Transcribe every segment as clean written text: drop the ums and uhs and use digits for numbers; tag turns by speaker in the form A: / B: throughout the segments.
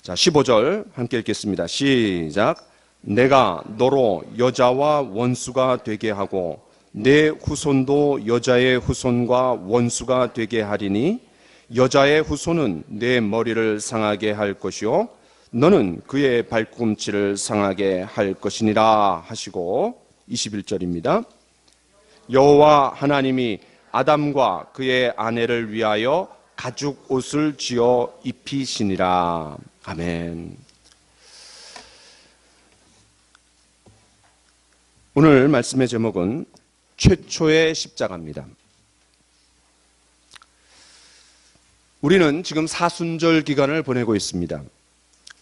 A: 자, 15절 함께 읽겠습니다. 시작. 내가 너로 여자와 원수가 되게 하고 내 후손도 여자의 후손과 원수가 되게 하리니 여자의 후손은 내 머리를 상하게 할 것이요 너는 그의 발꿈치를 상하게 할 것이니라 하시고 21절입니다. 여호와 하나님이 아담과 그의 아내를 위하여 가죽 옷을 지어 입히시니라. 아멘. 오늘 말씀의 제목은 최초의 십자가입니다. 우리는 지금 사순절 기간을 보내고 있습니다.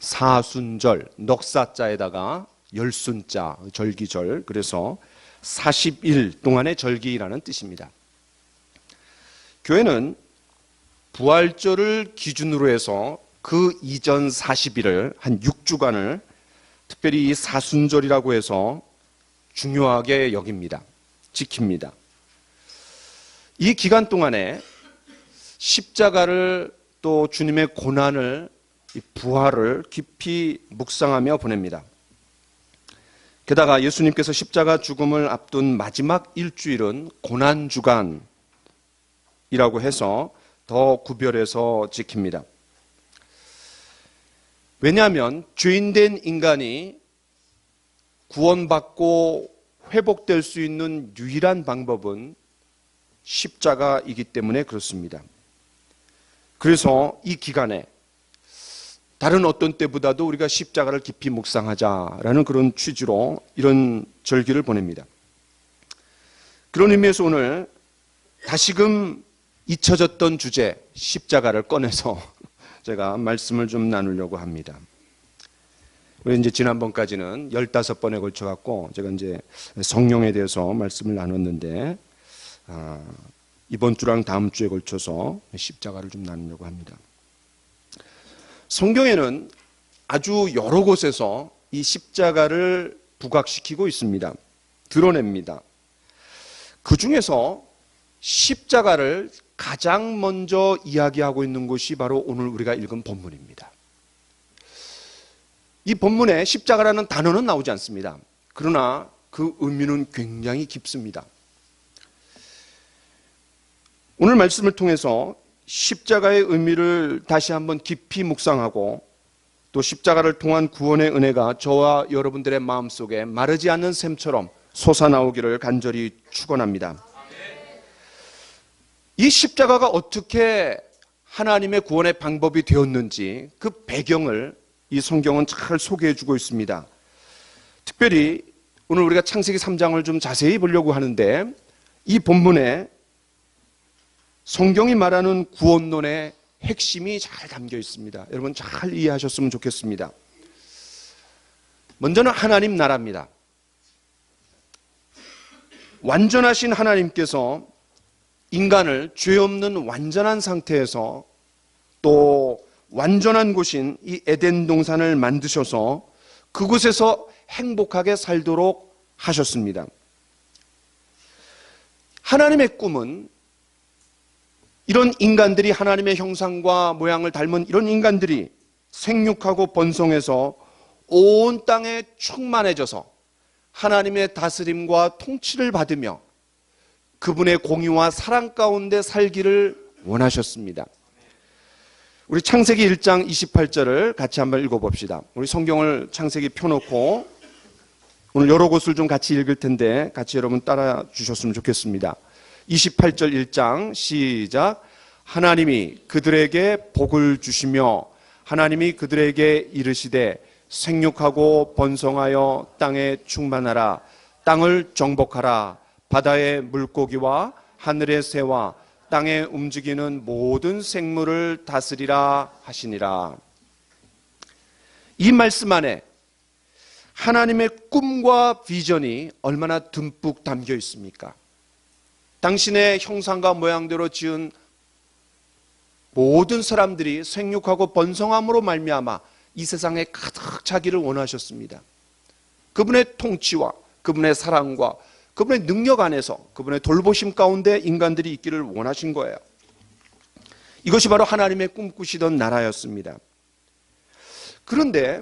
A: 사순절, 넉사자에다가 열순자, 절기절, 그래서 40일 동안의 절기라는 뜻입니다. 교회는 부활절을 기준으로 해서 그 이전 40일을 한 6주간을 특별히 이 사순절이라고 해서 중요하게 여깁니다. 지킵니다. 이 기간 동안에 십자가를 또 주님의 고난을, 부활을 깊이 묵상하며 보냅니다. 게다가 예수님께서 십자가 죽음을 앞둔 마지막 일주일은 고난주간이라고 해서 더 구별해서 지킵니다. 왜냐하면 죄인된 인간이 구원받고 회복될 수 있는 유일한 방법은 십자가이기 때문에 그렇습니다. 그래서 이 기간에 다른 어떤 때보다도 우리가 십자가를 깊이 묵상하자라는 그런 취지로 이런 절기를 보냅니다. 그런 의미에서 오늘 다시금 잊혀졌던 주제 십자가를 꺼내서 제가 말씀을 좀 나누려고 합니다. 우리 이제 지난번까지는 15번에 걸쳐 갖고 제가 이제 성령에 대해서 말씀을 나눴는데 이번 주랑 다음 주에 걸쳐서 십자가를 좀 나누려고 합니다. 성경에는 아주 여러 곳에서 이 십자가를 부각시키고 있습니다. 드러냅니다. 그 중에서 십자가를 가장 먼저 이야기하고 있는 곳이 바로 오늘 우리가 읽은 본문입니다. 이 본문에 십자가라는 단어는 나오지 않습니다. 그러나 그 의미는 굉장히 깊습니다. 오늘 말씀을 통해서 십자가의 의미를 다시 한번 깊이 묵상하고 또 십자가를 통한 구원의 은혜가 저와 여러분들의 마음속에 마르지 않는 샘처럼 솟아나오기를 간절히 축원합니다. 이 십자가가 어떻게 하나님의 구원의 방법이 되었는지 그 배경을 이 성경은 잘 소개해 주고 있습니다. 특별히 오늘 우리가 창세기 3장을 좀 자세히 보려고 하는데 이 본문에 성경이 말하는 구원론의 핵심이 잘 담겨 있습니다. 여러분 잘 이해하셨으면 좋겠습니다. 먼저는 하나님 나라입니다. 완전하신 하나님께서 인간을 죄 없는 완전한 상태에서 또 완전한 곳인 이 에덴 동산을 만드셔서 그곳에서 행복하게 살도록 하셨습니다. 하나님의 꿈은 이런 인간들이 하나님의 형상과 모양을 닮은 이런 인간들이 생육하고 번성해서 온 땅에 충만해져서 하나님의 다스림과 통치를 받으며 그분의 공의와 사랑 가운데 살기를 원하셨습니다. 우리 창세기 1장 28절을 같이 한번 읽어봅시다. 우리 성경을 창세기 펴놓고 오늘 여러 곳을 좀 같이 읽을 텐데 같이 여러분 따라 주셨으면 좋겠습니다. 28절 1장 시작. 하나님이 그들에게 복을 주시며 하나님이 그들에게 이르시되 생육하고 번성하여 땅에 충만하라. 땅을 정복하라. 바다의 물고기와 하늘의 새와 땅에 움직이는 모든 생물을 다스리라 하시니라. 이 말씀 안에 하나님의 꿈과 비전이 얼마나 듬뿍 담겨 있습니까? 당신의 형상과 모양대로 지은 모든 사람들이 생육하고 번성함으로 말미암아 이 세상에 가득 차기를 원하셨습니다. 그분의 통치와 그분의 사랑과 그분의 능력 안에서 그분의 돌보심 가운데 인간들이 있기를 원하신 거예요. 이것이 바로 하나님의 꿈꾸시던 나라였습니다. 그런데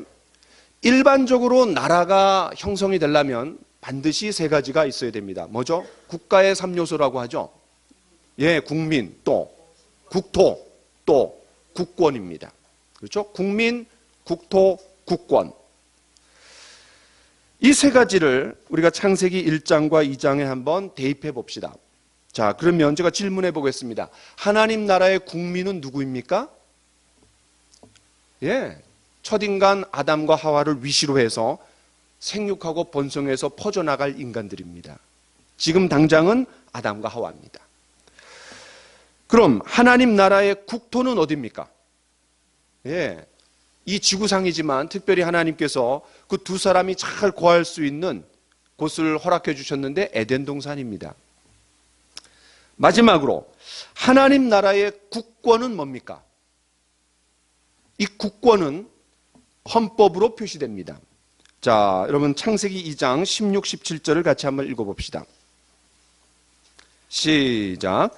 A: 일반적으로 나라가 형성이 되려면 반드시 세 가지가 있어야 됩니다. 뭐죠? 국가의 3요소라고 하죠. 예, 국민, 또 국토, 또 국권입니다. 그렇죠? 국민, 국토, 국권. 이 세 가지를 우리가 창세기 1장과 2장에 한번 대입해 봅시다. 자, 그러면 제가 질문해 보겠습니다. 하나님 나라의 국민은 누구입니까? 예, 첫인간 아담과 하와를 위시로 해서 생육하고 번성해서 퍼져나갈 인간들입니다. 지금 당장은 아담과 하와입니다. 그럼 하나님 나라의 국토는 어디입니까? 예, 이 지구상이지만 특별히 하나님께서 그 두 사람이 잘 거할 수 있는 곳을 허락해 주셨는데 에덴 동산입니다. 마지막으로 하나님 나라의 국권은 뭡니까? 이 국권은 헌법으로 표시됩니다. 자, 여러분 창세기 2장 16, 17절을 같이 한번 읽어봅시다. 시작.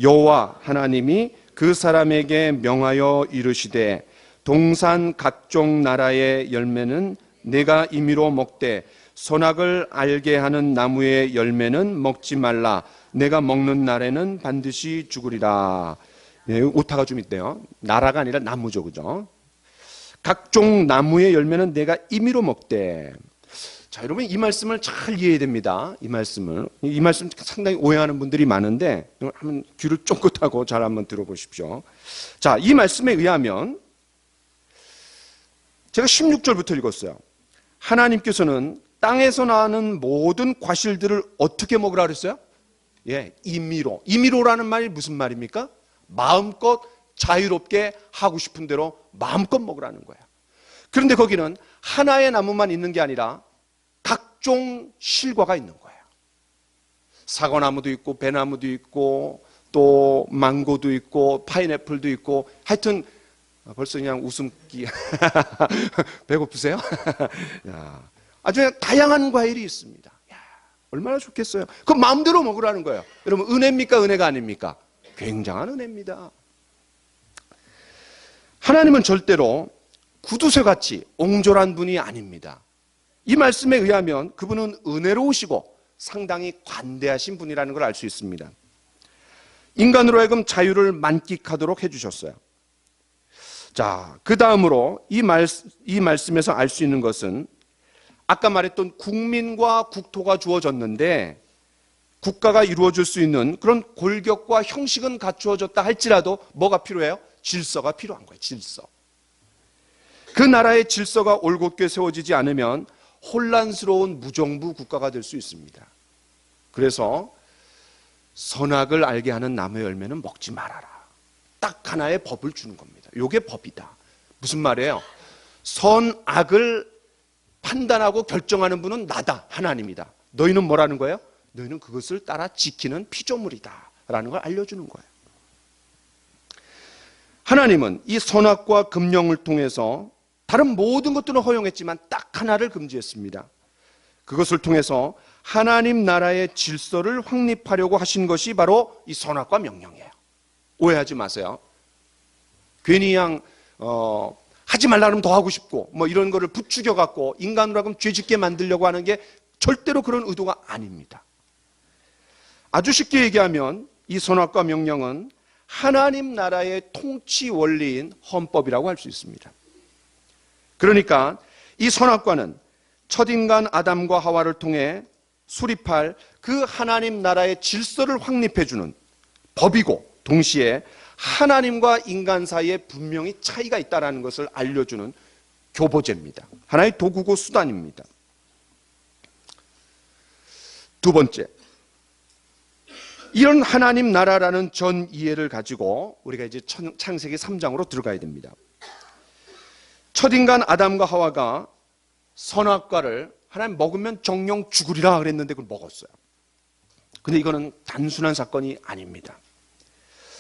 A: 여호와 하나님이 그 사람에게 명하여 이르시되 동산 각종 나라의 열매는 내가 임의로 먹되 선악을 알게 하는 나무의 열매는 먹지 말라. 내가 먹는 날에는 반드시 죽으리라. 네, 오타가 좀 있대요. 나라가 아니라 나무죠, 그죠? 각종 나무의 열매는 내가 임의로 먹되. 자, 여러분 이 말씀을 잘 이해해야 됩니다. 이 말씀 상당히 오해하는 분들이 많은데 한번 귀를 쫑긋하고 잘 한번 들어보십시오. 자, 이 말씀에 의하면 제가 16절부터 읽었어요. 하나님께서는 땅에서 나는 모든 과실들을 어떻게 먹으라 그랬어요? 예, 임의로. 임의로라는 말이 무슨 말입니까? 마음껏 자유롭게 하고 싶은 대로 마음껏 먹으라는 거예요. 그런데 거기는 하나의 나무만 있는 게 아니라 각종 실과가 있는 거예요. 사과나무도 있고 배나무도 있고 또 망고도 있고 파인애플도 있고 하여튼 벌써 그냥 웃음기 배고프세요? 아주 그냥 다양한 과일이 있습니다. 야, 얼마나 좋겠어요. 그 마음대로 먹으라는 거예요. 여러분 은혜입니까? 은혜가 아닙니까? 굉장한 은혜입니다. 하나님은 절대로 구두쇠같이 옹졸한 분이 아닙니다. 이 말씀에 의하면 그분은 은혜로우시고 상당히 관대하신 분이라는 걸 알 수 있습니다. 인간으로 하여금 자유를 만끽하도록 해주셨어요. 자, 그 다음으로 이 말씀에서 알 수 있는 것은 아까 말했던 국민과 국토가 주어졌는데 국가가 이루어질 수 있는 그런 골격과 형식은 갖추어졌다 할지라도 뭐가 필요해요? 질서가 필요한 거예요. 질서. 그 나라의 질서가 올곧게 세워지지 않으면 혼란스러운 무정부 국가가 될 수 있습니다. 그래서 선악을 알게 하는 나무의 열매는 먹지 말아라. 딱 하나의 법을 주는 겁니다. 이게 법이다. 무슨 말이에요? 선악을 판단하고 결정하는 분은 나다. 하나님이다. 너희는 뭐라는 거예요? 너희는 그것을 따라 지키는 피조물이다. 라는 걸 알려주는 거예요. 하나님은 이 선악과 금령을 통해서 다른 모든 것들은 허용했지만 딱 하나를 금지했습니다. 그것을 통해서 하나님 나라의 질서를 확립하려고 하신 것이 바로 이 선악과 명령이에요. 오해하지 마세요. 괜히 하지 말라면 더 하고 싶고 뭐 이런 거를 부추겨 갖고 인간으로 하여금 죄짓게 만들려고 하는 게 절대로 그런 의도가 아닙니다. 아주 쉽게 얘기하면 이 선악과 명령은 하나님 나라의 통치 원리인 헌법이라고 할 수 있습니다. 그러니까 이 선악과는 첫인간 아담과 하와를 통해 수립할 그 하나님 나라의 질서를 확립해주는 법이고 동시에 하나님과 인간 사이에 분명히 차이가 있다는 것을 알려주는 교보제입니다. 하나의 도구고 수단입니다. 두 번째, 이런 하나님 나라라는 전 이해를 가지고 우리가 이제 창세기 3장으로 들어가야 됩니다. 첫인간 아담과 하와가 선악과를 하나님 먹으면 정령 죽으리라 그랬는데 그걸 먹었어요. 근데 이거는 단순한 사건이 아닙니다.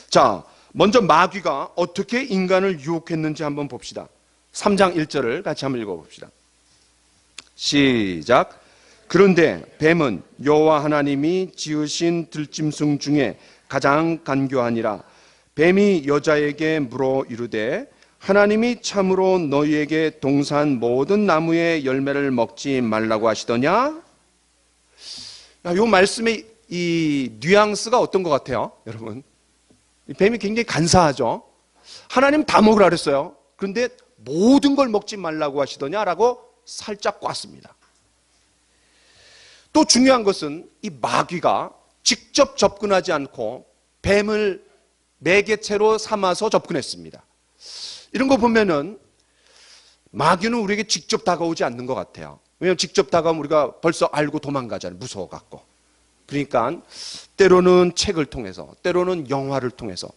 A: 자, 먼저 마귀가 어떻게 인간을 유혹했는지 한번 봅시다. 3장 1절을 같이 한번 읽어봅시다. 시작. 그런데 뱀은 여호와 하나님이 지으신 들짐승 중에 가장 간교하니라. 뱀이 여자에게 물어 이르되 하나님이 참으로 너희에게 동산 모든 나무의 열매를 먹지 말라고 하시더냐? 이 말씀의 이 뉘앙스가 어떤 것 같아요, 여러분? 뱀이 굉장히 간사하죠. 하나님 다 먹으라 그랬어요. 그런데 모든 걸 먹지 말라고 하시더냐라고 살짝 꽈습니다. 또 중요한 것은 이 마귀가 직접 접근하지 않고 뱀을 매개체로 삼아서 접근했습니다. 이런 거 보면은 마귀는 우리에게 직접 다가오지 않는 것 같아요. 왜냐하면 직접 다가오면 우리가 벌써 알고 도망가잖아요. 무서워갖고. 그러니까 때로는 책을 통해서, 때로는 영화를 통해서,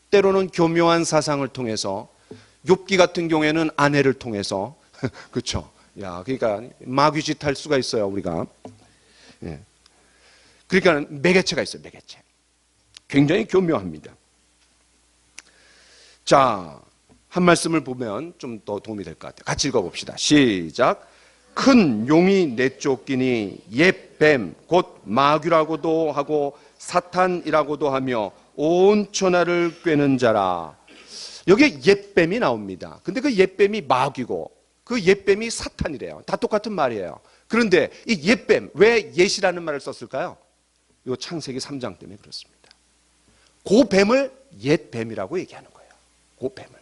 A: 때로는 교묘한 사상을 통해서, 욥기 같은 경우에는 아내를 통해서, 그렇죠? 야, 그러니까 마귀짓 할 수가 있어요, 우리가. 예. 그러니까 매개체가 있어요, 매개체. 굉장히 교묘합니다. 자, 한 말씀을 보면 좀 더 도움이 될 것 같아요. 같이 읽어봅시다. 시작. 큰 용이 내쫓기니 옛 뱀, 곧 마귀라고도 하고 사탄이라고도 하며 온 천하를 꿰는 자라. 여기에 옛뱀이 나옵니다. 근데 그 옛뱀이 마귀고 그 옛뱀이 사탄이래요. 다 똑같은 말이에요. 그런데 이 옛뱀, 왜 옛이라는 말을 썼을까요? 이 창세기 3장 때문에 그렇습니다. 그 뱀을 옛뱀이라고 얘기하는 거예요. 그 뱀을.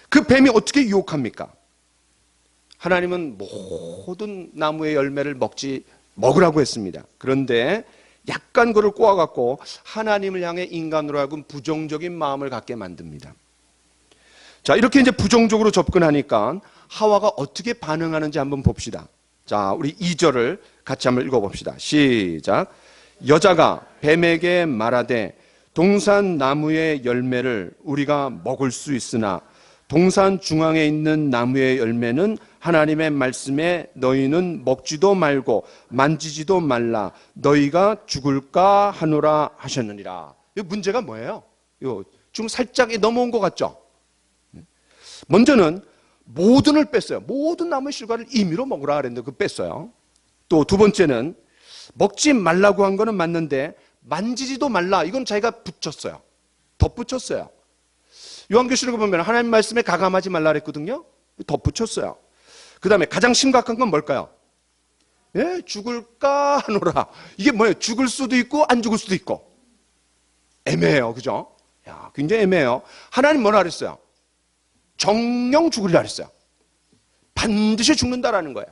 A: 그 뱀이 어떻게 유혹합니까? 하나님은 모든 나무의 열매를 먹으라고 했습니다. 그런데 약간 그를 꼬아갖고 하나님을 향해 인간으로 하여금 부정적인 마음을 갖게 만듭니다. 자, 이렇게 이제 부정적으로 접근하니까 하와가 어떻게 반응하는지 한번 봅시다. 자, 우리 2절을 같이 한번 읽어봅시다. 시작. 여자가 뱀에게 말하되 동산 나무의 열매를 우리가 먹을 수 있으나 동산 중앙에 있는 나무의 열매는 하나님의 말씀에 너희는 먹지도 말고 만지지도 말라 너희가 죽을까 하노라 하셨느니라. 이 문제가 뭐예요? 좀 살짝 넘어온 것 같죠? 먼저는 모든을 뺐어요. 모든 나무의 실과를 임의로 먹으라 그랬는데 그거 뺐어요. 또 두 번째는 먹지 말라고 한 거는 맞는데 만지지도 말라 이건 자기가 붙였어요. 덧붙였어요. 요한계시록을 보면 하나님 말씀에 가감하지 말라 그랬거든요. 덧붙였어요. 그 다음에 가장 심각한 건 뭘까요? 예, 죽을까 하노라. 이게 뭐예요? 죽을 수도 있고 안 죽을 수도 있고 애매해요. 그죠? 야, 굉장히 애매해요. 하나님 뭐라 그랬어요? 정령 죽으리라 그랬어요. 반드시 죽는다라는 거예요.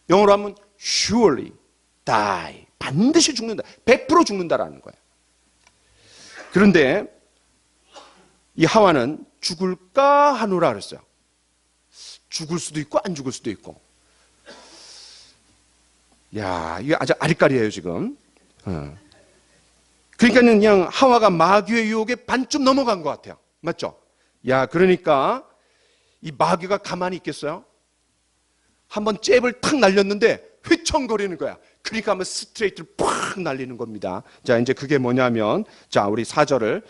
A: 영어로 하면 surely die. 반드시 죽는다. 100% 죽는다라는 거예요. 그런데 이 하와는 죽을까 하노라 그랬어요. 죽을 수도 있고 안 죽을 수도 있고. 야, 이게 아주 아리까리해요 지금. 그러니까 그냥 하와가 마귀의 유혹에 반쯤 넘어간 것 같아요. 맞죠? 야, 그러니까 이 마귀가 가만히 있겠어요? 한번 잽을 탁 날렸는데 휘청거리는 거야. 그러니까 한번 스트레이트를 팍 날리는 겁니다. 자, 이제 그게 뭐냐면, 자, 우리 4절을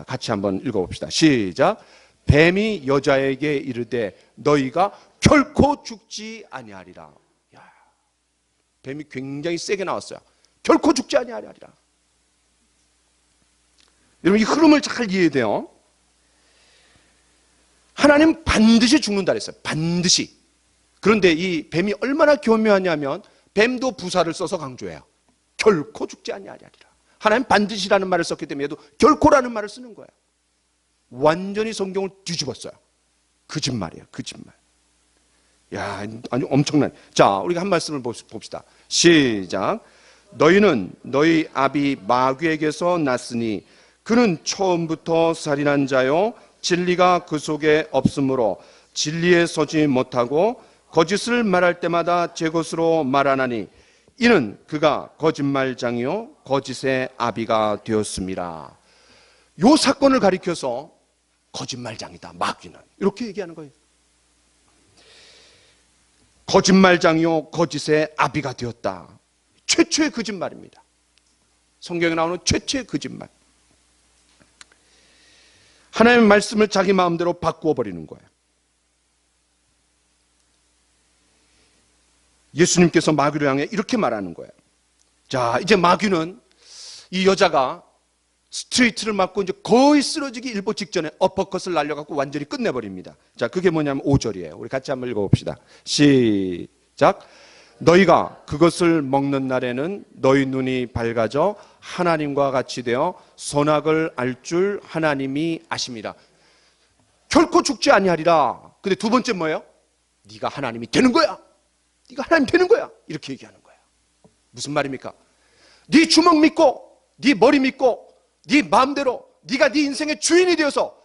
A: 같이 한번 읽어봅시다. 시작. 뱀이 여자에게 이르되 너희가 결코 죽지 아니하리라. 야, 뱀이 굉장히 세게 나왔어요. 결코 죽지 아니하리라. 여러분 이 흐름을 잘 이해해야 돼요. 하나님 반드시 죽는다 그랬어요. 반드시. 그런데 이 뱀이 얼마나 교묘하냐면 뱀도 부사를 써서 강조해요. 결코 죽지 아니하리라. 하나님 반드시라는 말을 썼기 때문에 얘도 결코라는 말을 쓰는 거예요. 완전히 성경을 뒤집었어요. 거짓말이에요. 거짓말. 야, 아주 엄청난. 자, 우리가 한 말씀을 봅시다. 시작. 너희는 너희 아비 마귀에게서 났으니 그는 처음부터 살인한 자요 진리가 그 속에 없으므로 진리에 서지 못하고 거짓을 말할 때마다 제 것으로 말하나니 이는 그가 거짓말장이요 거짓의 아비가 되었습니다. 요 사건을 가리켜서 거짓말장이다 마귀는 이렇게 얘기하는 거예요. 거짓말장이요 거짓의 아비가 되었다. 최초의 거짓말입니다. 성경에 나오는 최초의 거짓말. 하나님의 말씀을 자기 마음대로 바꾸어 버리는 거예요. 예수님께서 마귀를 향해 이렇게 말하는 거예요. 자, 이제 마귀는 이 여자가 스트레이트를 맞고 이제 거의 쓰러지기 일보 직전에 어퍼컷을 날려갖고 완전히 끝내버립니다. 자, 그게 뭐냐면 5절이에요. 우리 같이 한번 읽어봅시다. 시작. 너희가 그것을 먹는 날에는 너희 눈이 밝아져 하나님과 같이 되어 선악을 알 줄 하나님이 아심이라. 결코 죽지 아니하리라. 근데 두 번째 뭐예요? 네가 하나님이 되는 거야. 네가 하나님 되는 거야. 이렇게 얘기하는 거예요. 무슨 말입니까? 네 주먹 믿고, 네 머리 믿고, 네 마음대로 네가 네 인생의 주인이 되어서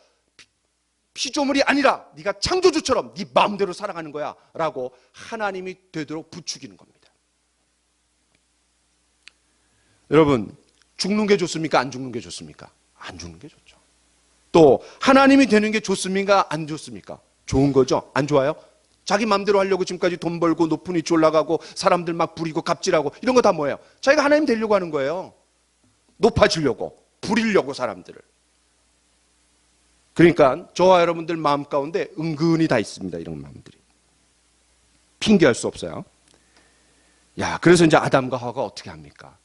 A: 피조물이 아니라 네가 창조주처럼 네 마음대로 살아가는 거야 라고 하나님이 되도록 부추기는 겁니다. 여러분, 죽는 게 좋습니까? 안 죽는 게 좋습니까? 안 죽는 게 좋죠. 또 하나님이 되는 게 좋습니까? 안 좋습니까? 좋은 거죠. 안 좋아요? 자기 마음대로 하려고 지금까지 돈 벌고 높은 위치 올라가고 사람들 막 부리고 갑질하고 이런 거 다 뭐예요? 자기가 하나님 되려고 하는 거예요. 높아지려고, 부리려고 사람들을. 그러니까 저와 여러분들 마음 가운데 은근히 다 있습니다. 이런 마음들이. 핑계할 수 없어요. 야, 그래서 이제 아담과 하와가 어떻게 합니까?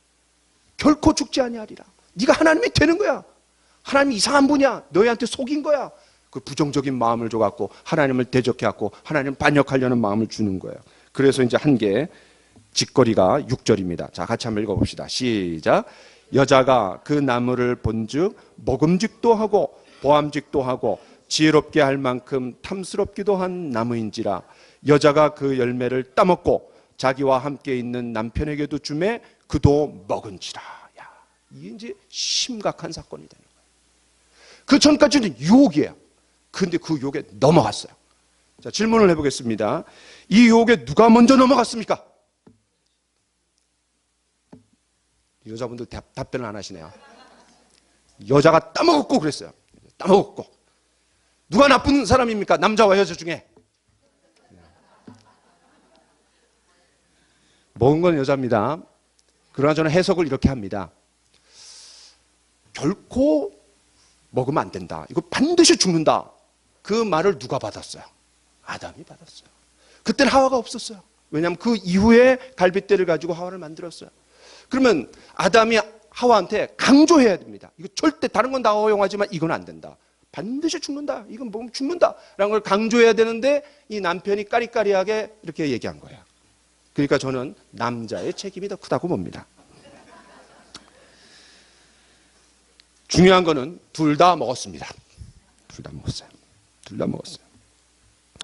A: 결코 죽지 아니하리라. 네가 하나님이 되는 거야. 하나님이 이상한 분이야. 너희한테 속인 거야. 그 부정적인 마음을 줘갖고 하나님을 대적해갖고 하나님을 반역하려는 마음을 주는 거예요. 그래서 이제 한 개 짓거리가 6절입니다. 자, 같이 한번 읽어봅시다. 시작. 여자가 그 나무를 본즉 먹음직도 하고 보암직도 하고 지혜롭게 할 만큼 탐스럽기도 한 나무인지라. 여자가 그 열매를 따먹고 자기와 함께 있는 남편에게도 주매 그도 먹은지라. 야, 이게 이제 심각한 사건이 되는 거예요. 그 전까지는 유혹이에요. 근데 그 유혹에 넘어갔어요. 자, 질문을 해보겠습니다. 이 유혹에 누가 먼저 넘어갔습니까? 여자분들 답변을 안 하시네요. 여자가 따먹었고 그랬어요. 따먹었고. 누가 나쁜 사람입니까? 남자와 여자 중에. 먹은 건 여자입니다. 그러나 저는 해석을 이렇게 합니다. 결코 먹으면 안 된다. 이거 반드시 죽는다. 그 말을 누가 받았어요? 아담이 받았어요. 그때는 하와가 없었어요. 왜냐하면 그 이후에 갈빗대를 가지고 하와를 만들었어요. 그러면 아담이 하와한테 강조해야 됩니다. 이거 절대 다른 건 다 허용하지만 이건 안 된다. 반드시 죽는다. 이건 먹으면 죽는다. 라는 걸 강조해야 되는데 이 남편이 까리까리하게 이렇게 얘기한 거예요. 그러니까 저는 남자의 책임이 더 크다고 봅니다. 중요한 거는 둘 다 먹었습니다. 둘 다 먹었어요. 둘 다 먹었어요.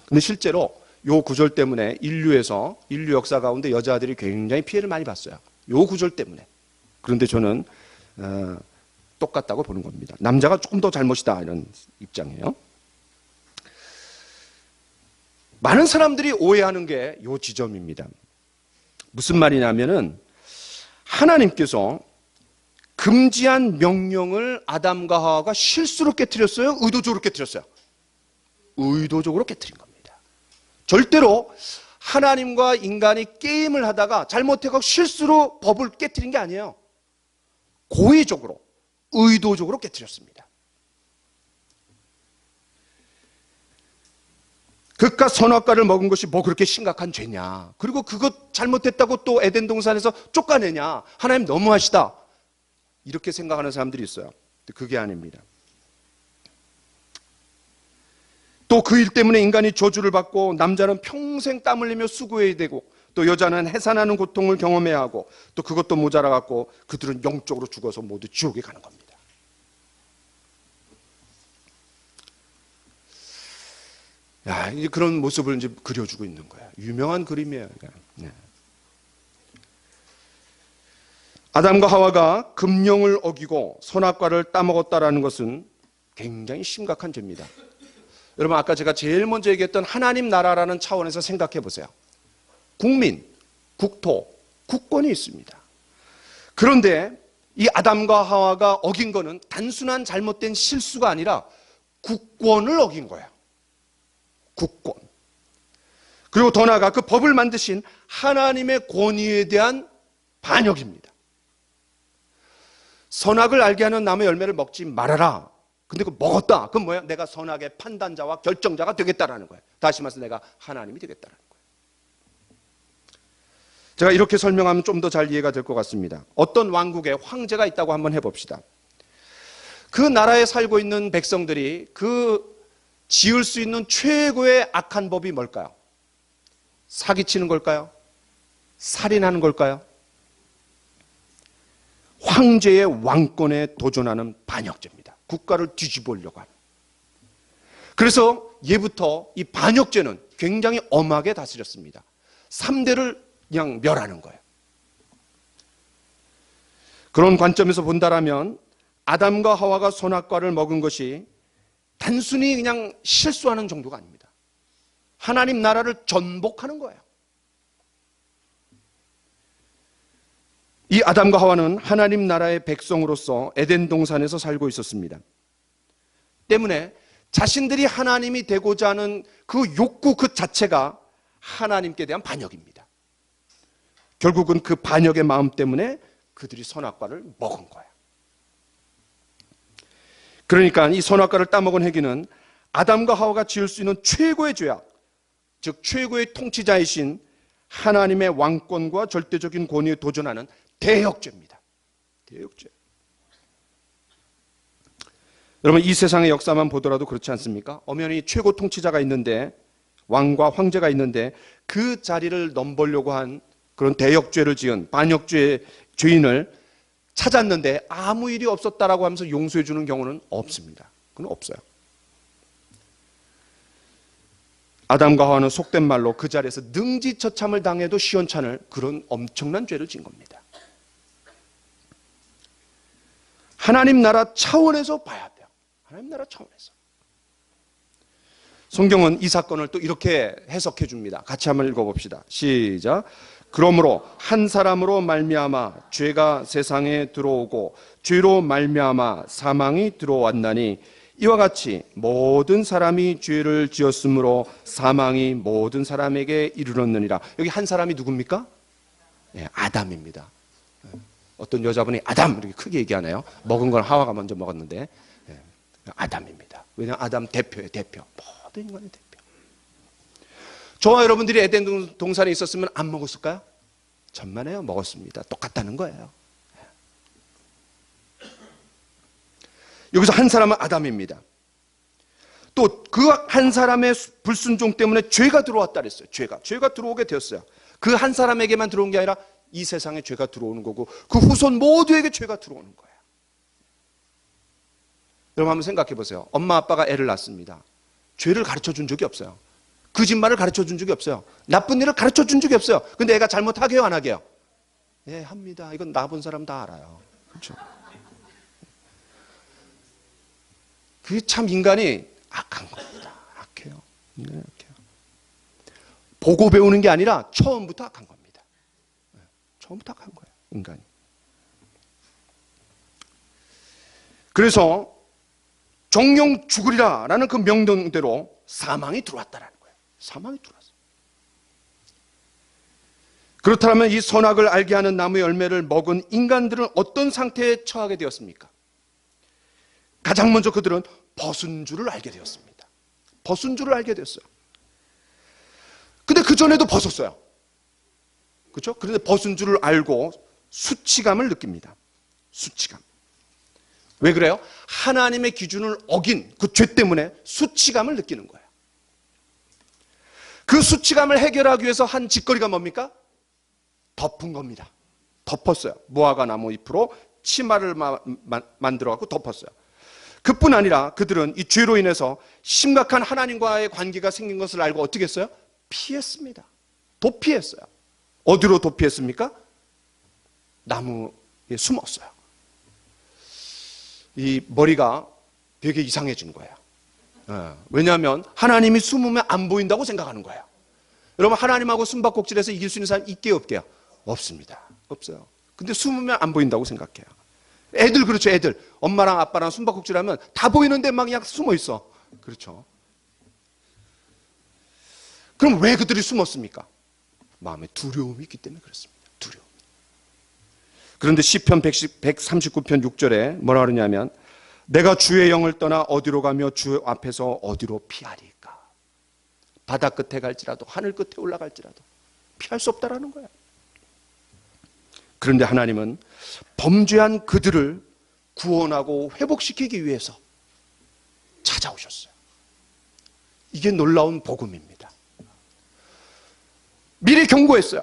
A: 근데 실제로 요 구절 때문에 인류 역사 가운데 여자들이 굉장히 피해를 많이 봤어요. 요 구절 때문에. 그런데 저는 똑같다고 보는 겁니다. 남자가 조금 더 잘못이다 이런 입장이에요. 많은 사람들이 오해하는 게 요 지점입니다. 무슨 말이냐면은 하나님께서 금지한 명령을 아담과 하와가 실수로 깨트렸어요? 의도적으로 깨트렸어요? 의도적으로 깨트린 겁니다. 절대로 하나님과 인간이 게임을 하다가 잘못해서 실수로 법을 깨트린 게 아니에요. 고의적으로, 의도적으로 깨트렸습니다. 그깟 선악과를 먹은 것이 뭐 그렇게 심각한 죄냐. 그리고 그것 잘못했다고 또 에덴 동산에서 쫓아내냐. 하나님 너무하시다. 이렇게 생각하는 사람들이 있어요. 그게 아닙니다. 또 그 일 때문에 인간이 저주를 받고 남자는 평생 땀 흘리며 수고해야 되고 또 여자는 해산하는 고통을 경험해야 하고 또 그것도 모자라갖고 그들은 영적으로 죽어서 모두 지옥에 가는 겁니다. 야, 이제 그런 모습을 이제 그려주고 있는 거예요. 유명한 그림이에요. 네. 아담과 하와가 금령을 어기고 선악과를 따먹었다라는 것은 굉장히 심각한 죄입니다. 여러분, 아까 제가 제일 먼저 얘기했던 하나님 나라라는 차원에서 생각해 보세요. 국민, 국토, 국권이 있습니다. 그런데 이 아담과 하와가 어긴 거는 단순한 잘못된 실수가 아니라 국권을 어긴 거예요. 국권. 그리고 더 나아가 그 법을 만드신 하나님의 권위에 대한 반역입니다. 선악을 알게 하는 나무의 열매를 먹지 말아라. 근데 그거 먹었다. 그건 뭐야? 내가 선악의 판단자와 결정자가 되겠다라는 거예요. 다시 말해서 내가 하나님이 되겠다라는 거예요. 제가 이렇게 설명하면 좀 더 잘 이해가 될 것 같습니다. 어떤 왕국에 황제가 있다고 한번 해봅시다. 그 나라에 살고 있는 백성들이 그 지을 수 있는 최고의 악한 법이 뭘까요? 사기치는 걸까요? 살인하는 걸까요? 황제의 왕권에 도전하는 반역죄입니다. 국가를 뒤집으려고 하는. 그래서 예부터 이 반역죄는 굉장히 엄하게 다스렸습니다. 3대를 그냥 멸하는 거예요. 그런 관점에서 본다라면 아담과 하와가 선악과를 먹은 것이 단순히 그냥 실수하는 정도가 아닙니다. 하나님 나라를 전복하는 거예요. 이 아담과 하와는 하나님 나라의 백성으로서 에덴 동산에서 살고 있었습니다. 때문에 자신들이 하나님이 되고자 하는 그 욕구 그 자체가 하나님께 대한 반역입니다. 결국은 그 반역의 마음 때문에 그들이 선악과를 먹은 거예요. 그러니까 이 선악과를 따먹은 행위는 아담과 하와가 지을 수 있는 최고의 죄악, 즉 최고의 통치자이신 하나님의 왕권과 절대적인 권위에 도전하는 대역죄입니다. 대역죄. 여러분, 이 세상의 역사만 보더라도 그렇지 않습니까? 엄연히 최고 통치자가 있는데, 왕과 황제가 있는데 그 자리를 넘보려고 한 그런 대역죄를 지은 반역죄의 죄인을 찾았는데 아무 일이 없었다라고 하면서 용서해 주는 경우는 없습니다. 그건 없어요. 아담과 하와는 속된 말로 그 자리에서 능지처참을 당해도 시원찮을 그런 엄청난 죄를 지은 겁니다. 하나님 나라 차원에서 봐야 돼요. 하나님 나라 차원에서. 성경은 이 사건을 또 이렇게 해석해 줍니다. 같이 한번 읽어봅시다. 시작. 그러므로 한 사람으로 말미암아 죄가 세상에 들어오고 죄로 말미암아 사망이 들어왔나니 이와 같이 모든 사람이 죄를 지었으므로 사망이 모든 사람에게 이르렀느니라. 여기 한 사람이 누굽니까? 네, 아담입니다. 어떤 여자분이 아담 이렇게 크게 얘기하네요. 먹은 건 하와가 먼저 먹었는데 네, 아담입니다. 왜냐하면 아담 대표예요. 대표. 모든 인간의 대표. 저와 여러분들이 에덴 동산에 있었으면 안 먹었을까요? 천만에요. 먹었습니다. 똑같다는 거예요. 여기서 한 사람은 아담입니다. 또 그 한 사람의 불순종 때문에 죄가 들어왔다 그랬어요. 죄가 들어오게 되었어요. 그 한 사람에게만 들어온 게 아니라 이 세상에 죄가 들어오는 거고 그 후손 모두에게 죄가 들어오는 거예요. 여러분 한번 생각해 보세요. 엄마 아빠가 애를 낳습니다. 죄를 가르쳐 준 적이 없어요. 거짓말을 가르쳐 준 적이 없어요. 나쁜 일을 가르쳐 준 적이 없어요. 근데 애가 잘못하게요, 안 하게요? 예, 합니다. 이건 나 본 사람 다 알아요. 그렇죠? 그게 참 인간이 악한 겁니다. 악해요. 인간이 악해요. 보고 배우는 게 아니라 처음부터 악한 겁니다. 처음부터 악한 거예요, 인간이. 그래서 종용 죽으리라라는 그 명령대로 사망이 들어왔다라는 거예요. 사망이 들어왔어요. 그렇다면 이 선악을 알게 하는 나무의 열매를 먹은 인간들은 어떤 상태에 처하게 되었습니까? 가장 먼저 그들은 벗은 줄을 알게 되었습니다. 벗은 줄을 알게 되었어요. 근데 그 전에도 벗었어요. 그렇죠? 그런데 벗은 줄을 알고 수치감을 느낍니다. 수치감. 왜 그래요? 하나님의 기준을 어긴 그 죄 때문에 수치감을 느끼는 거예요. 그 수치감을 해결하기 위해서 한 짓거리가 뭡니까? 덮은 겁니다. 덮었어요. 무화과 나무 잎으로 치마를 만들어 갖고 덮었어요. 그뿐 아니라 그들은 이 죄로 인해서 심각한 하나님과의 관계가 생긴 것을 알고 어떻게 했어요? 피했습니다. 도피했어요. 어디로 도피했습니까? 나무에 숨었어요. 이 머리가 되게 이상해진 거예요. 왜냐하면 하나님이 숨으면 안 보인다고 생각하는 거예요. 여러분 하나님하고 숨바꼭질해서 이길 수 있는 사람 있게요 없게요? 없습니다. 없어요. 근데 숨으면 안 보인다고 생각해요. 애들 그렇죠. 애들 엄마랑 아빠랑 숨바꼭질하면 다 보이는데 막 그냥 숨어 있어. 그렇죠. 그럼 왜 그들이 숨었습니까? 마음에 두려움이 있기 때문에 그렇습니다. 두려움. 그런데 시편 139편 6절에 뭐라 그러냐면 내가 주의 영을 떠나 어디로 가며 주 앞에서 어디로 피하리까? 바다 끝에 갈지라도 하늘 끝에 올라갈지라도 피할 수 없다라는 거야. 그런데 하나님은 범죄한 그들을 구원하고 회복시키기 위해서 찾아오셨어요. 이게 놀라운 복음입니다. 미리 경고했어요.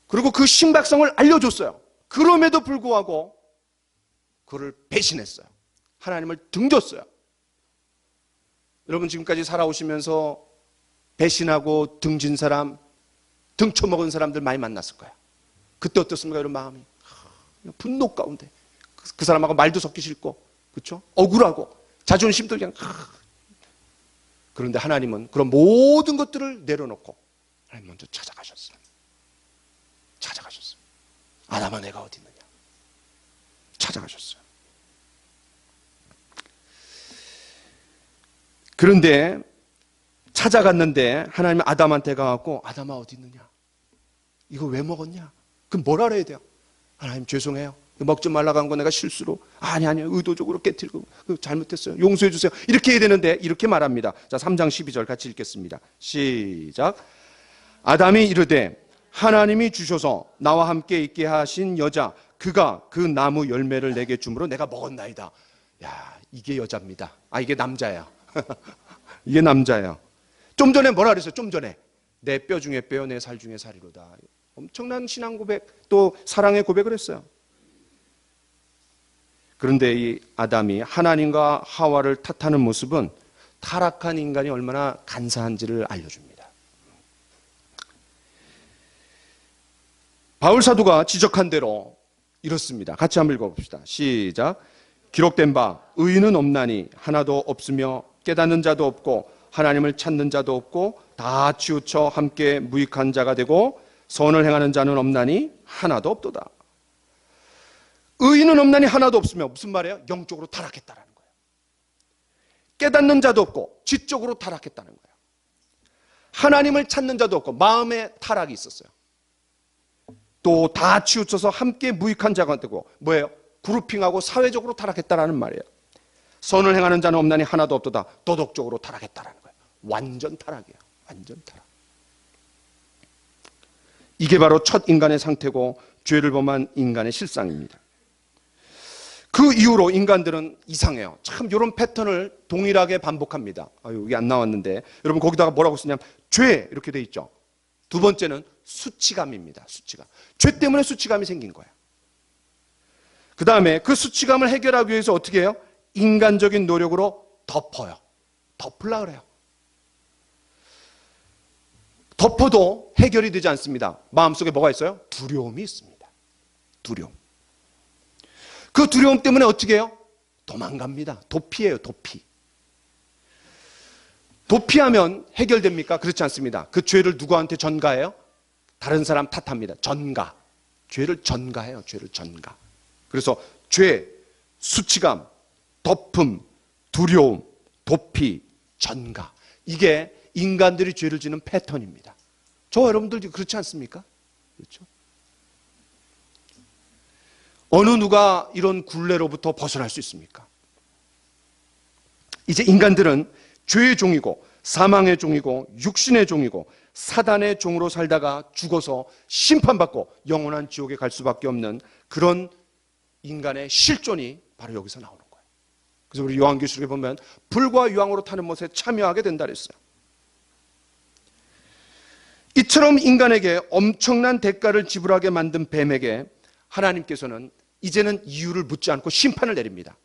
A: 그리고 그 심각성을 알려줬어요. 그럼에도 불구하고 그를 배신했어요. 하나님을 등졌어요. 여러분 지금까지 살아오시면서 배신하고 등진 사람, 등쳐먹은 사람들 많이 만났을 거예요. 그때 어떻습니까? 여러분 마음이 분노 가운데 그 사람하고 말도 섞기 싫고, 그렇죠? 억울하고 자존심도 그냥. 그런데 하나님은 그런 모든 것들을 내려놓고 하나님 먼저 찾아가셨어요. 찾아가셨어요. 아담아 내가 어디 있느냐? 찾아가셨어요. 그런데 찾아갔는데 하나님은 아담한테 가갖고 아담아 어디 있느냐? 이거 왜 먹었냐? 그럼 뭐라 그래야 돼요? 하나님 죄송해요. 먹지 말라고 한 거 내가 실수로 아니요 의도적으로 깨뜨리고 잘못했어요. 용서해 주세요. 이렇게 해야 되는데 이렇게 말합니다. 자 3장 12절 같이 읽겠습니다. 시작. 아담이 이르되 하나님이 주셔서 나와 함께 있게 하신 여자 그가 그 나무 열매를 내게 주므로 내가 먹었나이다. 야 이게 여자입니다. 이게 남자야. 이게 남자야. 좀 전에 뭐라 그랬어요? 좀 전에 내 뼈 중에 뼈 내 살 중에 살이로다. 엄청난 신앙 고백 또 사랑의 고백을 했어요. 그런데 이 아담이 하나님과 하와를 탓하는 모습은 타락한 인간이 얼마나 간사한지를 알려줍니다. 바울 사도가 지적한 대로 이렇습니다. 같이 한번 읽어봅시다. 시작. 기록된 바 의인은 없나니 하나도 없으며 깨닫는 자도 없고 하나님을 찾는 자도 없고 다 치우쳐 함께 무익한 자가 되고 선을 행하는 자는 없나니 하나도 없도다. 의인은 없나니 하나도 없으며 무슨 말이에요? 영적으로 타락했다라는 거예요. 깨닫는 자도 없고 지적으로 타락했다는 거예요. 하나님을 찾는 자도 없고 마음에 타락이 있었어요. 또 다 치우쳐서 함께 무익한 자가 되고 뭐예요? 그룹핑하고 사회적으로 타락했다라는 말이에요. 선을 행하는 자는 없나니 하나도 없도다. 도덕적으로 타락했다라는 거예요. 완전 타락이에요. 완전 타락. 이게 바로 첫 인간의 상태고 죄를 범한 인간의 실상입니다. 그 이후로 인간들은 이상해요. 참 이런 패턴을 동일하게 반복합니다. 여기 안 나왔는데 여러분 거기다가 뭐라고 쓰냐면 죄 이렇게 돼 있죠. 두 번째는 수치감입니다. 수치감. 죄 때문에 수치감이 생긴 거예요. 그 다음에 그 수치감을 해결하기 위해서 어떻게 해요? 인간적인 노력으로 덮어요. 덮으려고 그래요. 덮어도 해결이 되지 않습니다. 마음속에 뭐가 있어요? 두려움이 있습니다. 두려움. 그 두려움 때문에 어떻게 해요? 도망갑니다. 도피해요. 도피. 도피하면 해결됩니까? 그렇지 않습니다. 그 죄를 누구한테 전가해요? 다른 사람 탓합니다. 전가. 죄를 전가해요. 죄를 전가. 그래서 죄, 수치감, 덮음, 두려움, 도피, 전가. 이게 인간들이 죄를 지는 패턴입니다. 저와 여러분들도 그렇지 않습니까? 그렇죠? 어느 누가 이런 굴레로부터 벗어날 수 있습니까? 이제 인간들은 죄의 종이고 사망의 종이고 육신의 종이고 사단의 종으로 살다가 죽어서 심판받고 영원한 지옥에 갈 수밖에 없는 그런 인간의 실존이 바로 여기서 나오는 거예요. 그래서 우리 요한계시록에 보면 불과 유황으로 타는 못에 참여하게 된다 그랬어요. 이처럼 인간에게 엄청난 대가를 지불하게 만든 뱀에게 하나님께서는 이제는 이유를 묻지 않고 심판을 내립니다.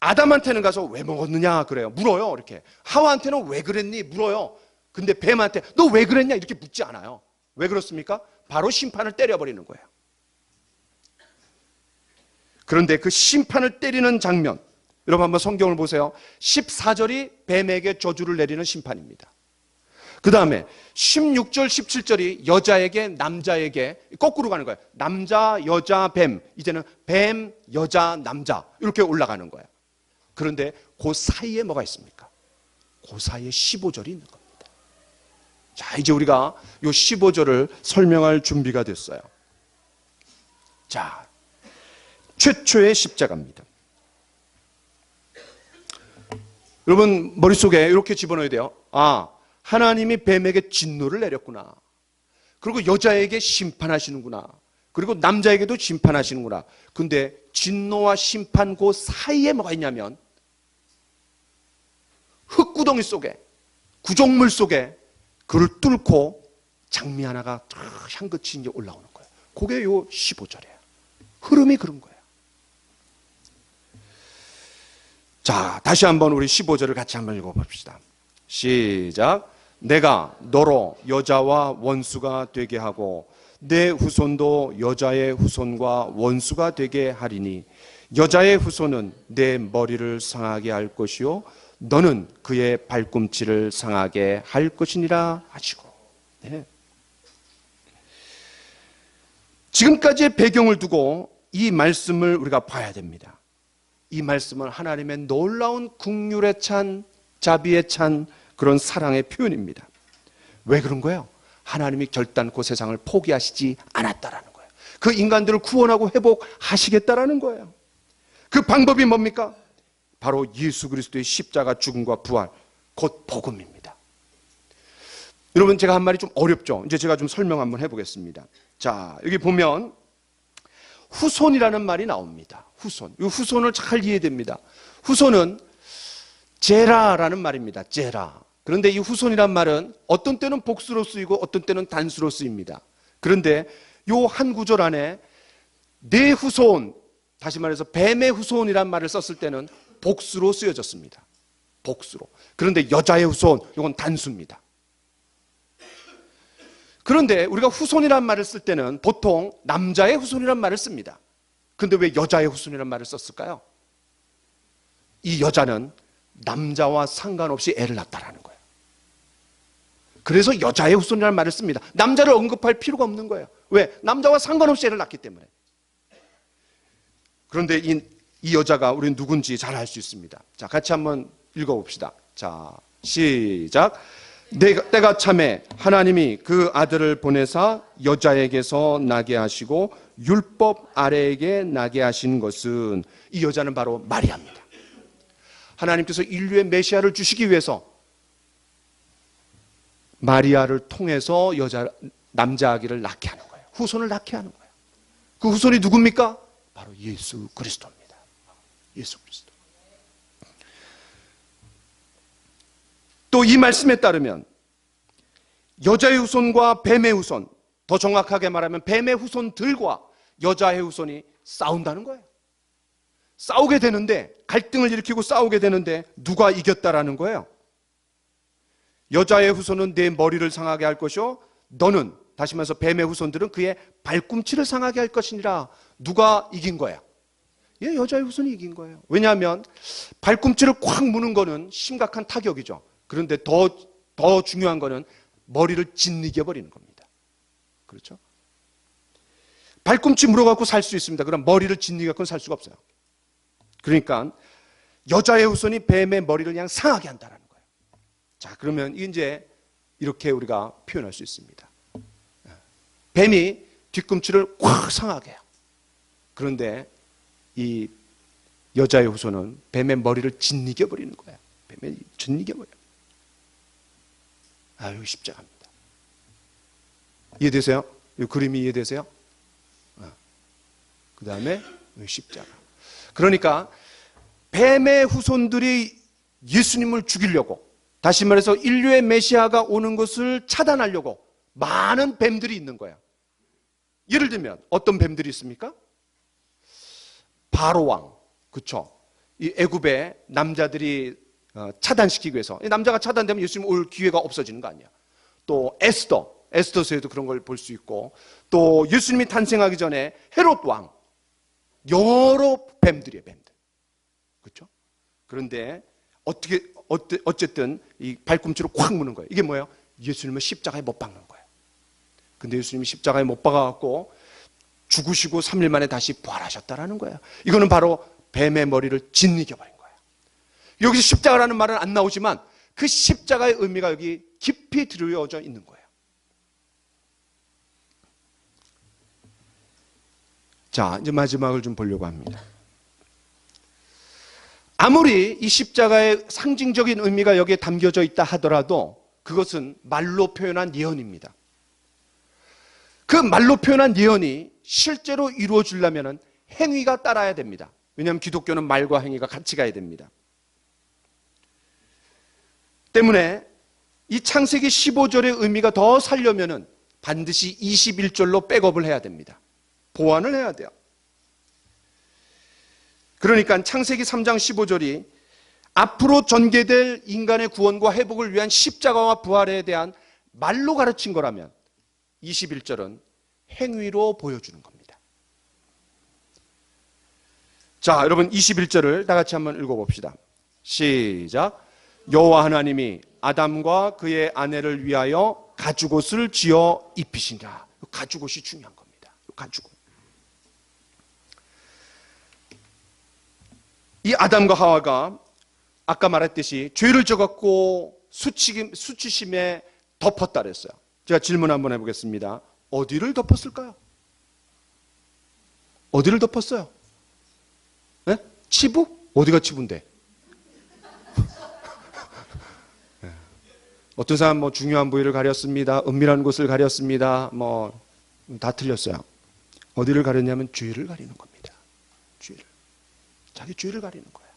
A: 아담한테는 가서 왜 먹었느냐 그래요. 물어요. 이렇게. 하와한테는 왜 그랬니? 물어요. 근데 뱀한테 너 왜 그랬냐? 이렇게 묻지 않아요. 왜 그렇습니까? 바로 심판을 때려버리는 거예요. 그런데 그 심판을 때리는 장면, 여러분 한번 성경을 보세요. 14절이 뱀에게 저주를 내리는 심판입니다. 그 다음에 16절, 17절이 여자에게 남자에게 거꾸로 가는 거예요. 남자, 여자, 뱀. 이제는 뱀, 여자, 남자 이렇게 올라가는 거예요. 그런데 그 사이에 뭐가 있습니까? 그 사이에 15절이 있는 겁니다. 자, 이제 우리가 이 15절을 설명할 준비가 됐어요. 자, 최초의 십자가입니다. 여러분 머릿속에 이렇게 집어넣어야 돼요. 하나님이 뱀에게 진노를 내렸구나. 그리고 여자에게 심판하시는구나. 그리고 남자에게도 심판하시는구나. 근데 진노와 심판 그 사이에 뭐가 있냐면 흙구덩이 속에, 구종물 속에 그를 뚫고 장미 하나가 향긋이 이제 올라오는 거예요. 그게 요 15절이에요. 흐름이 그런 거예요. 자, 다시 한번 우리 15절을 같이 한번 읽어봅시다. 시작. 내가 너로 여자와 원수가 되게 하고 내 후손도 여자의 후손과 원수가 되게 하리니 여자의 후손은 내 머리를 상하게 할 것이요 너는 그의 발꿈치를 상하게 할 것이니라 하시고. 네. 지금까지의 배경을 두고 이 말씀을 우리가 봐야 됩니다. 이 말씀은 하나님의 놀라운 긍휼에 찬, 자비에 찬 그런 사랑의 표현입니다. 왜 그런 거예요? 하나님이 결단코 세상을 포기하시지 않았다라는 거예요. 그 인간들을 구원하고 회복하시겠다라는 거예요. 그 방법이 뭡니까? 바로 예수 그리스도의 십자가 죽음과 부활, 곧 복음입니다. 여러분, 제가 한 말이 좀 어렵죠? 이제 제가 좀 설명 한번 해보겠습니다. 자, 여기 보면 후손이라는 말이 나옵니다. 후손. 이 후손을 잘 이해해야 됩니다. 후손은 제라라는 말입니다. 제라. 그런데 이 후손이란 말은 어떤 때는 복수로 쓰이고 어떤 때는 단수로 쓰입니다. 그런데 이 한 구절 안에 내 후손, 다시 말해서 뱀의 후손이란 말을 썼을 때는 복수로 쓰여졌습니다. 복수로. 그런데 여자의 후손, 이건 단수입니다. 그런데 우리가 후손이란 말을 쓸 때는 보통 남자의 후손이란 말을 씁니다. 그런데 왜 여자의 후손이란 말을 썼을까요? 이 여자는 남자와 상관없이 애를 낳았다라는 거예요. 그래서 여자의 후손이라는 말을 씁니다. 남자를 언급할 필요가 없는 거예요. 왜? 남자와 상관없이 애를 낳기 때문에. 그런데 이 여자가 우리는 누군지 잘 알 수 있습니다. 자, 같이 한번 읽어봅시다. 자, 시작. 때가 참에 하나님이 그 아들을 보내사 여자에게서 나게 하시고 율법 아래에게 나게 하신 것은, 이 여자는 바로 마리아입니다. 하나님께서 인류의 메시아를 주시기 위해서 마리아를 통해서 남자 아기를 낳게 하는 거예요. 후손을 낳게 하는 거예요. 그 후손이 누굽니까? 바로 예수 그리스도입니다. 예수 그리스도. 또 이 말씀에 따르면 여자의 후손과 뱀의 후손, 더 정확하게 말하면 뱀의 후손들과 여자의 후손이 싸운다는 거예요. 싸우게 되는데, 갈등을 일으키고 싸우게 되는데 누가 이겼다라는 거예요? 여자의 후손은 내 머리를 상하게 할 것이요 너는, 다시 말해서 뱀의 후손들은 그의 발꿈치를 상하게 할 것이니라. 누가 이긴 거야? 예, 여자의 후손이 이긴 거예요. 왜냐하면 발꿈치를 콱 무는 거는 심각한 타격이죠. 그런데 더 중요한 거는 머리를 짓이겨 버리는 겁니다. 그렇죠? 발꿈치 물어갖고 살 수 있습니다. 그럼 머리를 짓이겨갖고는 살 수가 없어요. 그러니까 여자의 후손이 뱀의 머리를 그냥 상하게 한다는 거예요. 자, 그러면 이제 이렇게 우리가 표현할 수 있습니다. 뱀이 뒤꿈치를 콱 상하게 해요. 그런데 이 여자의 후손은 뱀의 머리를 짓이겨 버리는 거예요. 뱀의 짓이겨 버려요. 여기 십자가입니다. 이해되세요? 이 그림이 이해되세요? 그 다음에 십자가. 그러니까 뱀의 후손들이 예수님을 죽이려고, 다시 말해서 인류의 메시아가 오는 것을 차단하려고 많은 뱀들이 있는 거예요. 예를 들면 어떤 뱀들이 있습니까? 바로왕, 그렇죠? 이 애굽의 남자들이 차단시키기 위해서, 남자가 차단되면 예수님 올 기회가 없어지는 거 아니야. 또 에스더서에도 그런 걸 볼 수 있고, 또 예수님이 탄생하기 전에 헤롯 왕, 여러 뱀들이에요, 뱀들. 그렇죠? 그런데 어쨌든 이 발꿈치로 콱 무는 거예요. 이게 뭐예요? 예수님을 십자가에 못 박는 거예요. 근데 예수님이 십자가에 못 박아갖고 죽으시고 3일 만에 다시 부활하셨다라는 거예요. 이거는 바로 뱀의 머리를 짓이겨 버린 거예요. 여기서 십자가라는 말은 안 나오지만 그 십자가의 의미가 여기 깊이 들여져 있는 거예요. 자, 이제 마지막을 좀 보려고 합니다. 아무리 이 십자가의 상징적인 의미가 여기에 담겨져 있다 하더라도 그것은 말로 표현한 예언입니다. 그 말로 표현한 예언이 실제로 이루어지려면 행위가 따라야 됩니다. 왜냐하면 기독교는 말과 행위가 같이 가야 됩니다. 때문에 이 창세기 15절의 의미가 더 살려면은 반드시 21절로 백업을 해야 됩니다. 보완을 해야 돼요. 그러니까 창세기 3장 15절이 앞으로 전개될 인간의 구원과 회복을 위한 십자가와 부활에 대한 말로 가르친 거라면 21절은 행위로 보여주는 겁니다. 자, 여러분 21절을 다 같이 한번 읽어봅시다. 시작. 여호와 하나님이 아담과 그의 아내를 위하여 가죽옷을 지어 입히시니라. 가죽옷이 중요한 겁니다. 가죽옷. 이 아담과 하와가 아까 말했듯이 죄를 져갖고 수치심에 덮었다 그랬어요. 제가 질문 한번 해보겠습니다. 어디를 덮었을까요? 어디를 덮었어요? 네? 치부? 어디가 치부인데? 어떤 사람 뭐 중요한 부위를 가렸습니다. 은밀한 곳을 가렸습니다. 뭐 다 틀렸어요. 어디를 가렸냐면 죄를 가리는 겁니다. 죄를. 자기 죄를 가리는 거예요.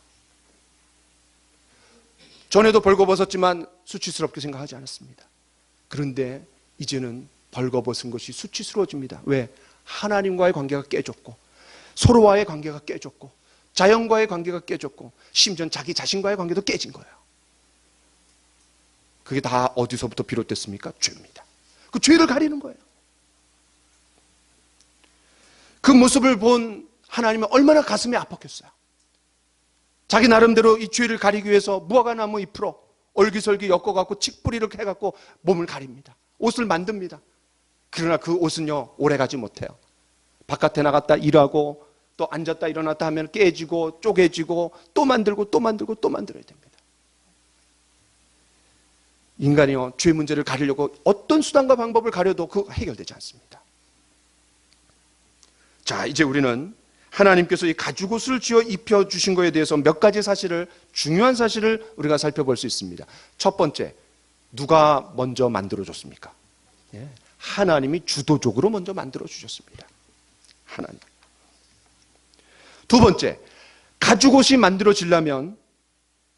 A: 전에도 벌거벗었지만 수치스럽게 생각하지 않았습니다. 그런데 이제는 벌거벗은 것이 수치스러워집니다. 왜? 하나님과의 관계가 깨졌고 서로와의 관계가 깨졌고 자연과의 관계가 깨졌고 심지어 자기 자신과의 관계도 깨진 거예요. 그게 다 어디서부터 비롯됐습니까? 죄입니다. 그 죄를 가리는 거예요. 그 모습을 본 하나님은 얼마나 가슴이 아팠겠어요. 자기 나름대로 이 죄를 가리기 위해서 무화과나무 잎으로 얼기설기 엮어갖고 칡뿌리를 해갖고 몸을 가립니다. 옷을 만듭니다. 그러나 그 옷은요 오래가지 못해요. 바깥에 나갔다 일하고 또 앉았다 일어났다 하면 깨지고 쪼개지고 또 만들고 또 만들고 또 만들어야 됩니다. 인간이요 죄 문제를 가리려고 어떤 수단과 방법을 가려도 그 해결되지 않습니다. 자, 이제 우리는 하나님께서 이 가죽옷을 쥐어 입혀주신 것에 대해서 몇 가지 사실을, 중요한 사실을 우리가 살펴볼 수 있습니다. 첫 번째, 누가 먼저 만들어줬습니까? 예, 하나님이 주도적으로 먼저 만들어주셨습니다. 하나님. 두 번째, 가죽옷이 만들어지려면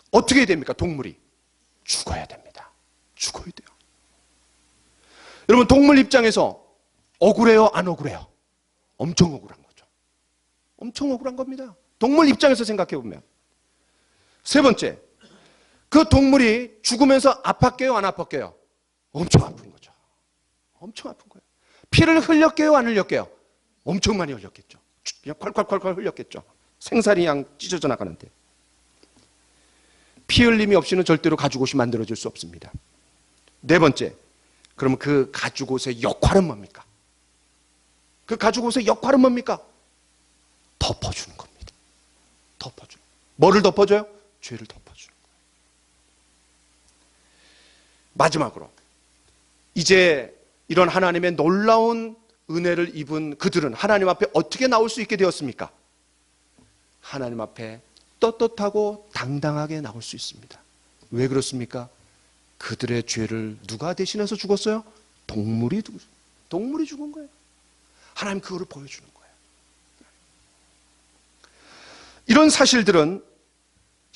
A: 어떻게 해야 됩니까? 동물이 죽어야 됩니다. 죽어야 돼요. 여러분, 동물 입장에서 억울해요? 안 억울해요? 엄청 억울한 거죠. 엄청 억울한 겁니다. 동물 입장에서 생각해 보면. 세 번째, 그 동물이 죽으면서 아팠게요? 안 아팠게요? 엄청 아픈 거죠. 엄청 아픈 거예요. 피를 흘렸게요? 안 흘렸게요? 엄청 많이 흘렸겠죠. 그냥 콸콸콸콸 흘렸겠죠. 생살이 양 찢어져 나가는데. 피 흘림이 없이는 절대로 가죽옷이 만들어질 수 없습니다. 네 번째, 그러면 그 가죽옷의 역할은 뭡니까? 그 가죽옷의 역할은 뭡니까? 덮어주는 겁니다. 덮어주는. 뭐를 덮어줘요? 죄를 덮어주는 거예요. 마지막으로 이제 이런 하나님의 놀라운 은혜를 입은 그들은 하나님 앞에 어떻게 나올 수 있게 되었습니까? 하나님 앞에 떳떳하고 당당하게 나올 수 있습니다. 왜 그렇습니까? 그들의 죄를 누가 대신해서 죽었어요? 동물이 죽은 거예요. 하나님 그거를 보여주는 거예요. 이런 사실들은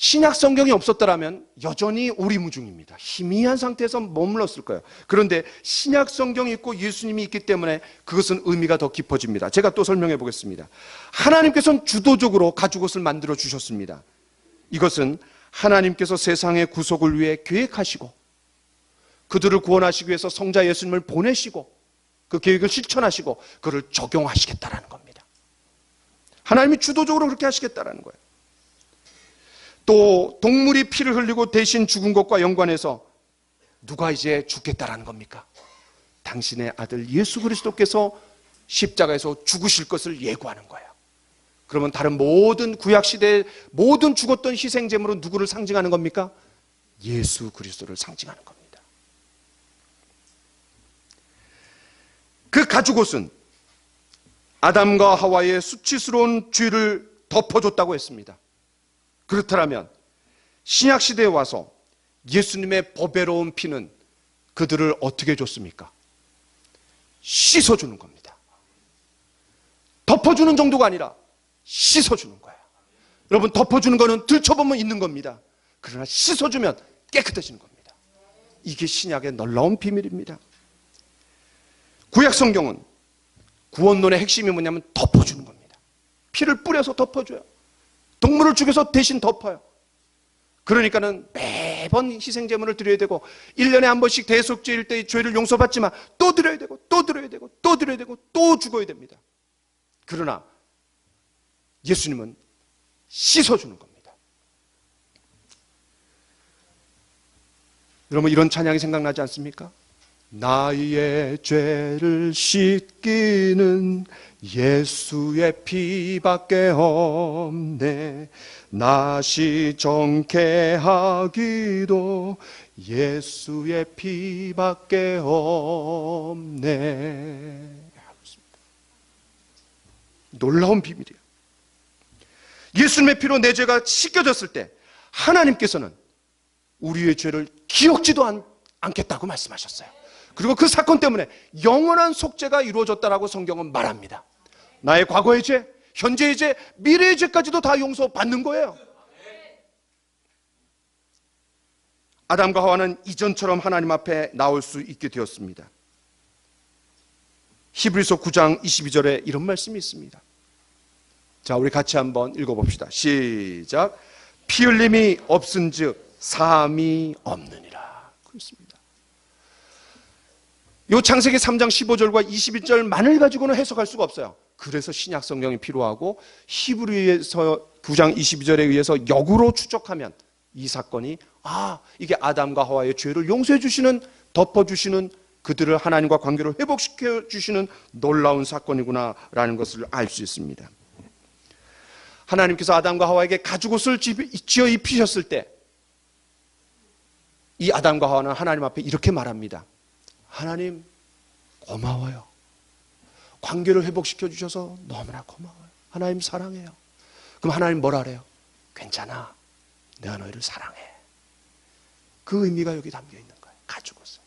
A: 신약 성경이 없었더라면 여전히 오리무중입니다. 희미한 상태에서 머물렀을 거예요. 그런데 신약 성경이 있고 예수님이 있기 때문에 그것은 의미가 더 깊어집니다. 제가 또 설명해 보겠습니다. 하나님께서는 주도적으로 가죽옷을 만들어 주셨습니다. 이것은 하나님께서 세상의 구속을 위해 계획하시고 그들을 구원하시기 위해서 성자 예수님을 보내시고 그 계획을 실천하시고 그를 적용하시겠다라는 겁니다. 하나님이 주도적으로 그렇게 하시겠다라는 거예요. 또 동물이 피를 흘리고 대신 죽은 것과 연관해서 누가 이제 죽겠다라는 겁니까? 당신의 아들 예수 그리스도께서 십자가에서 죽으실 것을 예고하는 거예요. 그러면 다른 모든 구약시대의 모든 죽었던 희생제물은 누구를 상징하는 겁니까? 예수 그리스도를 상징하는 겁니다. 그 가죽옷은 아담과 하와의 수치스러운 죄를 덮어줬다고 했습니다. 그렇다면 신약시대에 와서 예수님의 보배로운 피는 그들을 어떻게 줬습니까? 씻어주는 겁니다. 덮어주는 정도가 아니라 씻어주는 거예요. 여러분, 덮어주는 거는 들춰보면 있는 겁니다. 그러나 씻어주면 깨끗해지는 겁니다. 이게 신약의 놀라운 비밀입니다. 구약 성경은 구원론의 핵심이 뭐냐면 덮어주는 겁니다. 피를 뿌려서 덮어줘요. 동물을 죽여서 대신 덮어요. 그러니까는 매번 희생제물을 드려야 되고 1년에 한 번씩 대속죄일 때 죄를 용서받지만 또 드려야 되고 또 드려야 되고 또 드려야 되고 또 죽어야 됩니다. 그러나 예수님은 씻어주는 겁니다. 여러분, 이런 찬양이 생각나지 않습니까? 나의 죄를 씻기는 예수의 피밖에 없네. 낫이 정케하기도 예수의 피밖에 없네. 놀라운 비밀이에요. 예수님의 피로 내 죄가 씻겨졌을 때 하나님께서는 우리의 죄를 기억지도 않겠다고 말씀하셨어요. 그리고 그 사건 때문에 영원한 속죄가 이루어졌다라고 성경은 말합니다. 나의 과거의 죄, 현재의 죄, 미래의 죄까지도 다 용서받는 거예요. 아담과 하와는 이전처럼 하나님 앞에 나올 수 있게 되었습니다. 히브리서 9장 22절에 이런 말씀이 있습니다. 자, 우리 같이 한번 읽어봅시다. 시작. 피 흘림이 없은즉 사함이 없느니라. 그렇습니다. 요 창세기 3장 15절과 21절만을 가지고는 해석할 수가 없어요. 그래서 신약 성경이 필요하고 히브리서 9장 22절에 의해서 역으로 추적하면 이 사건이 이게 아담과 하와의 죄를 용서해 주시는, 덮어 주시는, 그들을 하나님과 관계를 회복시켜 주시는 놀라운 사건이구나라는 것을 알 수 있습니다. 하나님께서 아담과 하와에게 가죽옷을 지어 입히셨을 때 이 아담과 하와는 하나님 앞에 이렇게 말합니다. 하나님, 고마워요. 관계를 회복시켜 주셔서 너무나 고마워요. 하나님 사랑해요. 그럼 하나님 뭐라 그래요? 괜찮아. 내가 너희를 사랑해. 그 의미가 여기 담겨 있는 거예요. 가죽옷을.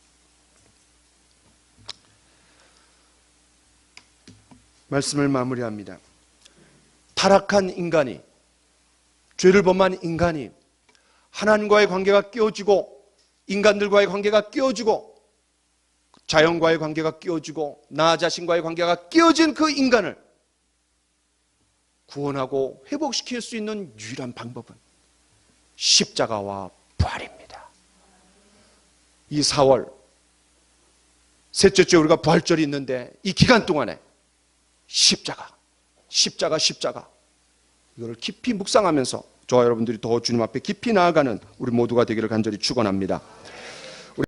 A: 말씀을 마무리합니다. 타락한 인간이, 죄를 범한 인간이 하나님과의 관계가 깨어지고 인간들과의 관계가 깨어지고 자연과의 관계가 깨어지고 나 자신과의 관계가 깨어진 그 인간을 구원하고 회복시킬 수 있는 유일한 방법은 십자가와 부활입니다. 이 4월 셋째 주에 우리가 부활절이 있는데 이 기간 동안에 십자가 이거를 깊이 묵상하면서 저와 여러분들이 더 주님 앞에 깊이 나아가는 우리 모두가 되기를 간절히 축원합니다.